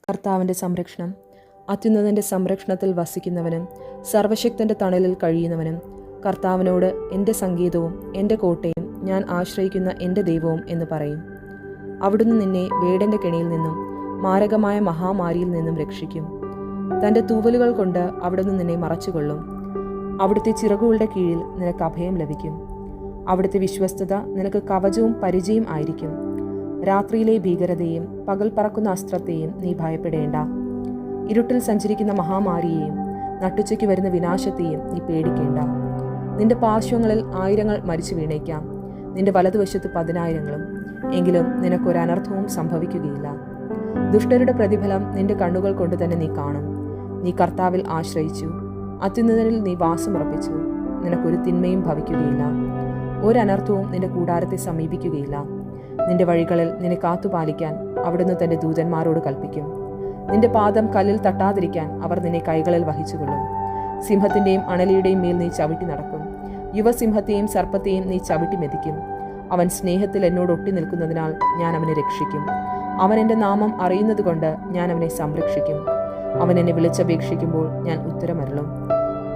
കർത്താവിൻ്റെ സംരക്ഷണം. അത്യുന്നതൻ്റെ സംരക്ഷണത്തിൽ വസിക്കുന്നവനും സർവശക്തൻ്റെ തണലിൽ കഴിയുന്നവനും കർത്താവിനോട് എൻ്റെ സംഗീതവും എൻ്റെ കോട്ടയും ഞാൻ ആശ്രയിക്കുന്ന എൻ്റെ ദൈവവും എന്ന് പറയും. അവിടുന്ന് നിന്നെ വേടൻ്റെ കെണിയിൽ നിന്നും മാരകമായ മഹാമാരിയിൽ നിന്നും രക്ഷിക്കും. തൻ്റെ തൂവലുകൾ കൊണ്ട് അവിടുന്ന് നിന്നെ മറച്ചുകൊള്ളും. അവിടുത്തെ ചിറകുകളുടെ കീഴിൽ നിനക്ക് അഭയം ലഭിക്കും. അവിടുത്തെ വിശ്വസ്തത നിനക്ക് കവചവും പരിചയം ആയിരിക്കും. രാത്രിയിലെ ഭീകരതയെയും പകൽ പറക്കുന്ന അസ്ത്രത്തെയും നീ ഭയപ്പെടേണ്ട. ഇരുട്ടിൽ സഞ്ചരിക്കുന്ന മഹാമാരിയെയും നട്ടുച്ചയ്ക്ക് വരുന്ന വിനാശത്തെയും നീ പേടിക്കേണ്ട. നിന്റെ പാർശ്വങ്ങളിൽ 1000 മരിച്ചു വീണേക്കാം, നിന്റെ വലതുവശത്ത് 10,000, എങ്കിലും നിനക്കൊരനർത്ഥവും സംഭവിക്കുകയില്ല. ദുഷ്ടരുടെ പ്രതിഫലം നിന്റെ കണ്ണുകൾ കൊണ്ട് തന്നെ നീ കാണും. നീ കർത്താവിൽ ആശ്രയിച്ചു, അത്യുന്നതനിൽ നീ വാസമുറപ്പിച്ചു. നിനക്കൊരു തിന്മയും ഭവിക്കുകയില്ല, ഒരനർത്ഥവും നിന്റെ കൂടാരത്തെ സമീപിക്കുകയില്ല. നിന്റെ വഴികളിൽ നിന്നെ കാത്തുപാലിക്കാൻ അവിടുന്ന് തന്റെ ദൂതന്മാരോട് കൽപ്പിക്കും. നിന്റെ പാദം കല്ലിൽ തട്ടാതിരിക്കാൻ അവർ നിന്നെ കൈകളിൽ വഹിച്ചുകൊള്ളും. സിംഹത്തിന്റെയും അണലിയുടെയും മേൽ നീ ചവിട്ടി നടക്കും. യുവസിംഹത്തെയും സർപ്പത്തെയും നീ ചവിട്ടി മെതിക്കും. അവൻ സ്നേഹത്തിൽ എന്നോട് ഒട്ടി നിൽക്കുന്നതിനാൽ ഞാൻ അവനെ രക്ഷിക്കും. അവൻ എൻ്റെ നാമം അറിയുന്നത് കൊണ്ട് ഞാൻ അവനെ സംരക്ഷിക്കും. അവൻ എന്നെ വിളിച്ചപേക്ഷിക്കുമ്പോൾ ഞാൻ ഉത്തരമരുളും.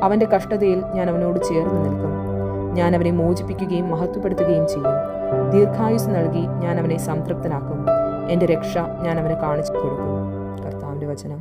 അവൻ്റെ കഷ്ടതയിൽ ഞാൻ അവനോട് ചേർന്ന് നിൽക്കും. ഞാൻ അവനെ മോചിപ്പിക്കുകയും മഹത്വപ്പെടുത്തുകയും ചെയ്യും. ദീർഘായുസ് നൽകി ഞാൻ അവനെ സംതൃപ്തനാക്കും. എൻ്റെ രക്ഷ ഞാൻ അവന് കാണിച്ചു കൊടുക്കും. കർത്താവിൻ്റെ വചനം.